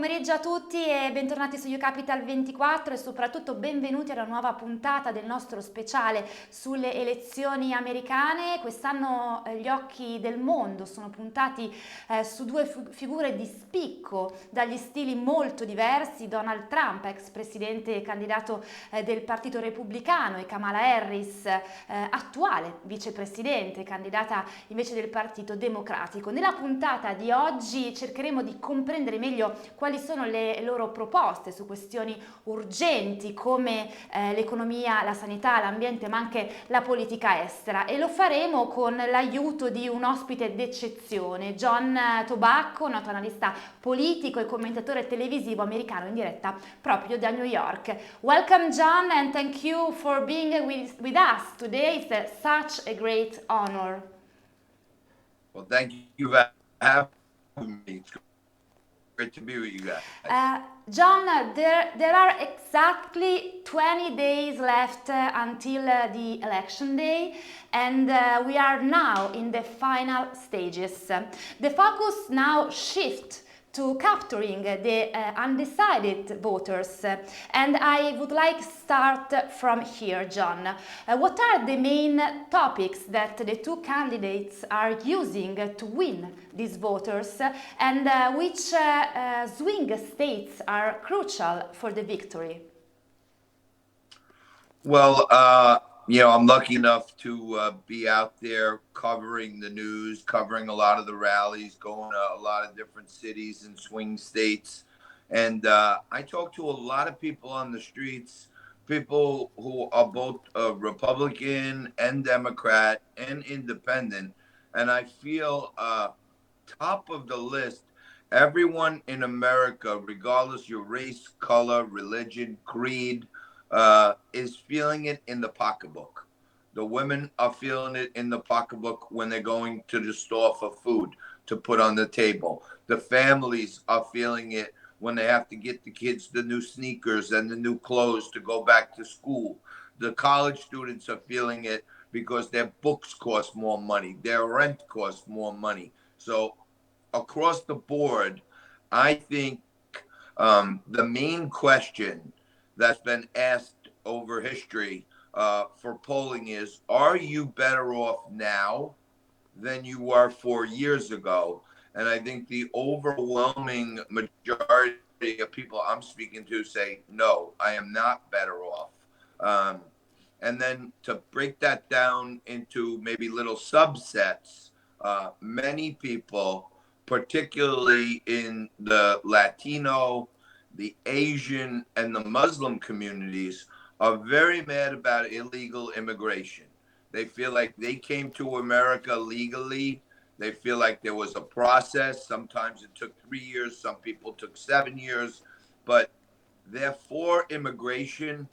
pomeriggio a tutti e bentornati su UCapital 24 e soprattutto benvenuti alla nuova puntata del nostro speciale sulle elezioni americane. Quest'anno gli occhi del mondo sono puntati su due figure di spicco dagli stili molto diversi: Donald Trump, ex presidente e candidato del Partito Repubblicano, e Kamala Harris, attuale vicepresidente, candidata invece del Partito Democratico. Nella puntata di oggi cercheremo di comprendere meglio quali sono le loro proposte su questioni urgenti come l'economia, la sanità, l'ambiente, ma anche la politica estera, e lo faremo con l'aiuto di un ospite d'eccezione, John Tabacco, noto analista politico e commentatore televisivo americano in diretta proprio da New York. Welcome John, and thank you for being with us today. It's such a great honor. Well, thank you for having me. It's great to be with you guys. John, there are exactly 20 days left until the election day, and we are now in the final stages. The focus now shifts to capturing the undecided voters. And I would like to start from here, John. What are the main topics that the two candidates are using to win these voters, and which swing states are crucial for the victory? Well, I'm lucky enough to be out there covering the news, covering a lot of the rallies, going to a lot of different cities and swing states. And I talk to a lot of people on the streets, people who are both Republican and Democrat and independent. And I feel top of the list, everyone in America, regardless your race, color, religion, creed, is feeling it in the pocketbook. The women are feeling it in the pocketbook when they're going to the store for food to put on the table. The families are feeling it when they have to get the kids the new sneakers and the new clothes to go back to school. The college students are feeling it because their books cost more money, their rent costs more money. So across the board, I think the main question that's been asked over history for polling is, are you better off now than you were 4 years ago? And I think the overwhelming majority of people I'm speaking to say, no, I am not better off. And then to break that down into maybe little subsets, many people, particularly in the Latino, the Asian, and the Muslim communities, are very mad about illegal immigration. They feel like they came to America legally. They feel like there was a process. Sometimes it took 3 years. Some people took 7 years. But they're for immigration,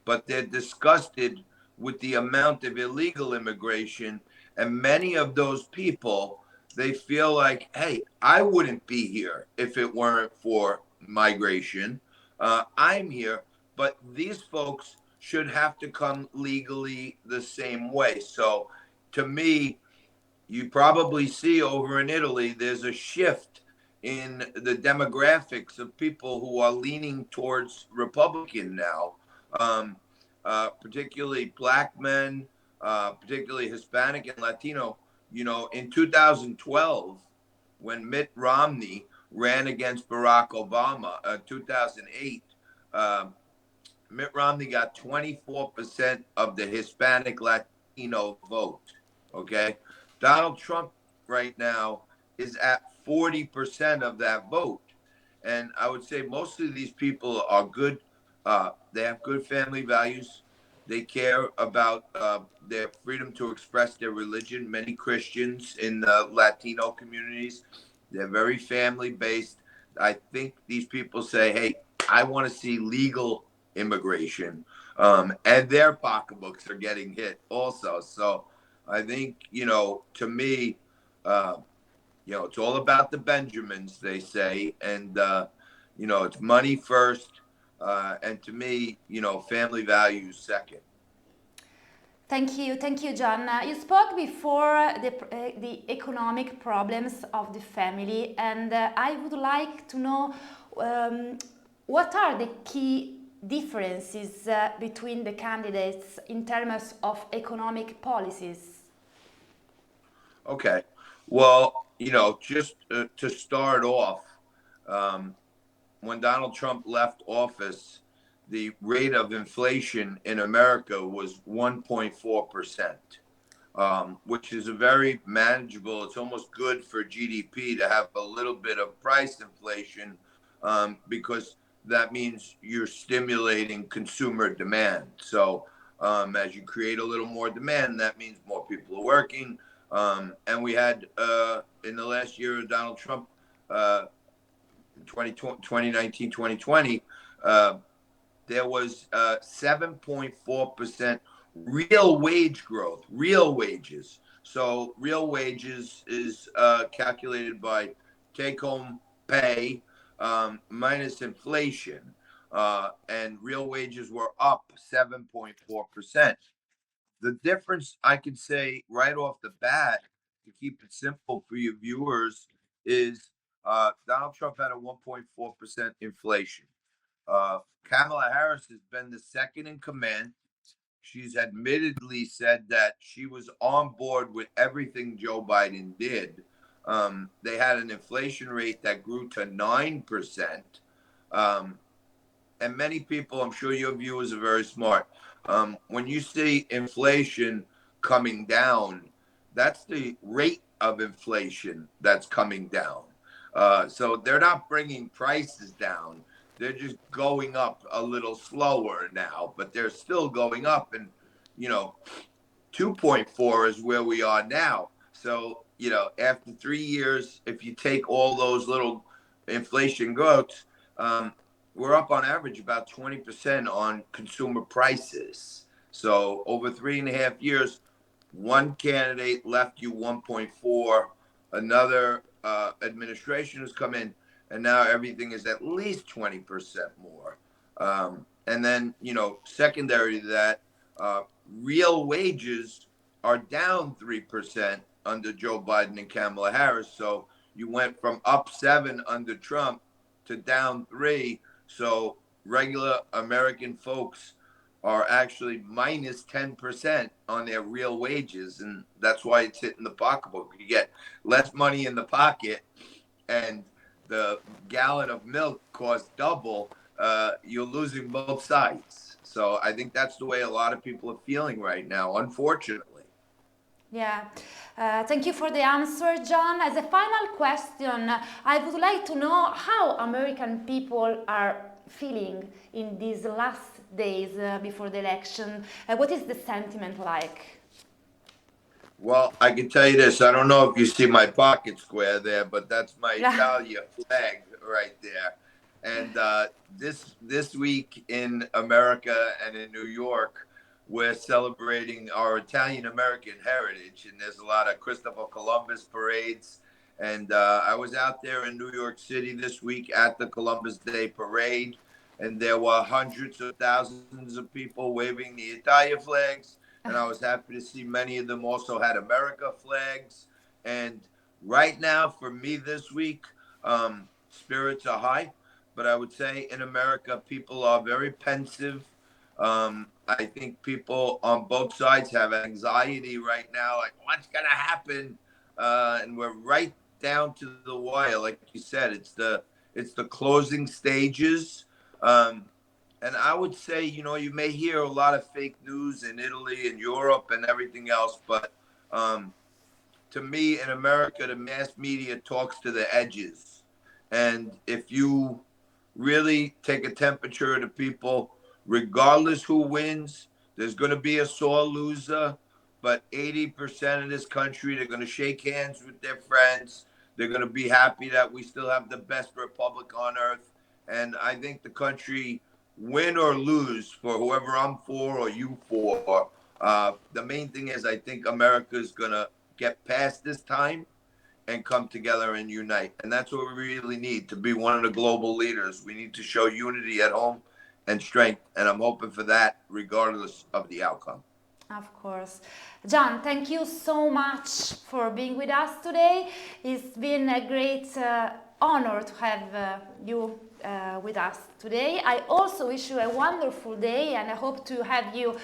but they're disgusted with the amount of illegal immigration. And many of those people, they feel like, hey, I wouldn't be here if it weren't for migration. I'm here, but these folks should have to come legally the same way. So to me, you probably see over in Italy, there's a shift in the demographics of people who are leaning towards Republican now, particularly Black men, particularly Hispanic and Latino. You know, in 2012, when Mitt Romney ran against Barack Obama, 2008, Mitt Romney got 24% of the Hispanic Latino vote. Okay. Donald Trump right now is at 40% of that vote. And I would say most of these people are good. They have good family values. They care about their freedom to express their religion. Many Christians in the Latino communities, they're very family based. I think these people say, hey, I want to see legal immigration. And their pocketbooks are getting hit also. So I think, to me, it's all about the Benjamins, they say. And, it's money first. And to me, family values second. Thank you, John. You spoke before the economic problems of the family, and I would like to know what are the key differences between the candidates in terms of economic policies? Okay. Well, just to start off, when Donald Trump left office, the rate of inflation in America was 1.4%, which is a very manageable. It's almost good for GDP to have a little bit of price inflation, because that means you're stimulating consumer demand. So as you create a little more demand, that means more people are working. And we had in the last year of Donald Trump, 2019, 2020, there was 7.4% real wage growth, real wages. So real wages is calculated by take-home pay minus inflation, and real wages were up 7.4%. The difference I could say right off the bat, to keep it simple for your viewers, is Donald Trump had a 1.4% inflation. Kamala Harris has been the second in command. She's admittedly said that she was on board with everything Joe Biden did. They had an inflation rate that grew to 9%. And many people, I'm sure your viewers are very smart. When you see inflation coming down, that's the rate of inflation that's coming down. So they're not bringing prices down. They're just going up a little slower now, but they're still going up. And, 2.4 is where we are now. So, after 3 years, if you take all those little inflation growths, we're up on average about 20% on consumer prices. So over 3.5 years, one candidate left you 1.4, another administration has come in, and now everything is at least 20% more. And then, secondary to that, real wages are down 3% under Joe Biden and Kamala Harris. So you went from up 7 under Trump to down 3. So regular American folks are actually minus 10% on their real wages. And that's why it's hitting the pocketbook. You get less money in the pocket and the gallon of milk costs double. You're losing both sides. So I think that's the way a lot of people are feeling right now, unfortunately. Yeah, thank you for the answer, John. As a final question, I would like to know how American people are feeling in these last days before the election. What is the sentiment like? Well, I can tell you this. I don't know if you see my pocket square there, but that's my Yeah. Italia flag right there. And this week in America and in New York, we're celebrating our Italian American heritage, and there's a lot of Christopher Columbus parades. And I was out there in New York City this week at the Columbus Day parade, and there were hundreds of thousands of people waving the Italia flags. And I was happy to see many of them also had America flags. And right now, for me this week, spirits are high. But I would say in America, people are very pensive. I think people on both sides have anxiety right now, like what's gonna happen? And we're right down to the wire, like you said. It's the closing stages. And I would say, you may hear a lot of fake news in Italy and Europe and everything else, but to me, in America, the mass media talks to the edges. And if you really take a temperature of the people, regardless who wins, there's going to be a sore loser. But 80% of this country, they're going to shake hands with their friends. They're going to be happy that we still have the best republic on earth. And I think the country, win or lose, for whoever I'm for or you for, the main thing is I think America is going to get past this time and come together and unite. And that's what we really need to be one of the global leaders. We need to show unity at home and strength. And I'm hoping for that regardless of the outcome. Of course. John, thank you so much for being with us today. It's been a great honor to have you with us today. I also wish you a wonderful day and I hope to have you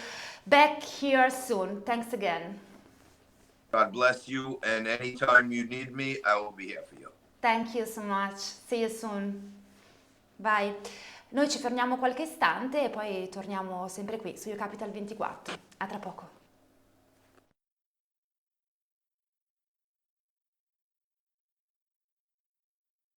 back here soon. Thanks again. God bless you, and anytime you need me, I will be here for you. Thank you so much. See you soon. Bye. Noi ci fermiamo qualche istante e poi torniamo sempre qui su UCapital 24. A tra poco.